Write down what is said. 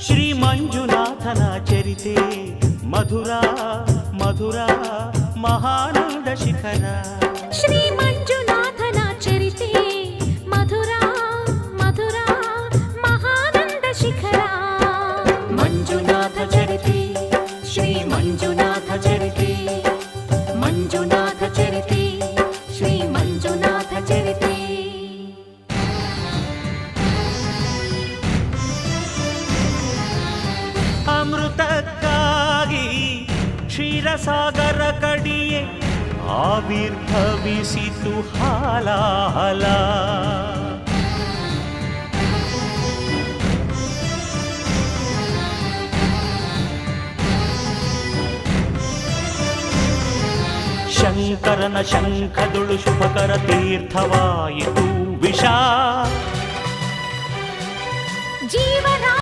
ಶ್ರೀ ಮಂಜುನಾಥನ ಚರಿತೆ ಮಧುರ ಮಧುರ ಮಹಾನಂದ ಶಿಖರ. ಶ್ರೀ ಮಂಜುನಾಥನ ಚರಿತೆ ಮಧುರ ಮಧುರ ಮಹಾನಂದ ಶಿಖರ. ಮಂಜುನಾಥ ಚರಿತೆ ಶ್ರೀ ಮಂಜುನಾಥ ಚರಿತೆ ಮಂಜುನಾಥ ಚರಿತೆ ಶ್ರೀ ಮಂಜುನಾಥ ಚರಿತೆ. ಅಮೃತಕ್ಕಾಗಿ ಕ್ಷೀರಸಾಗರ ಕಡಿಯೆ ಆವಿರ್ಭವಿಸಿತು ಹಾಲಾಹಲ. ಶಂಕರನ ಶಂಖದುಳು ಶುಭಕರ ತೀರ್ಥವಾಯಿತು ವಿಷ. ಜೀವನ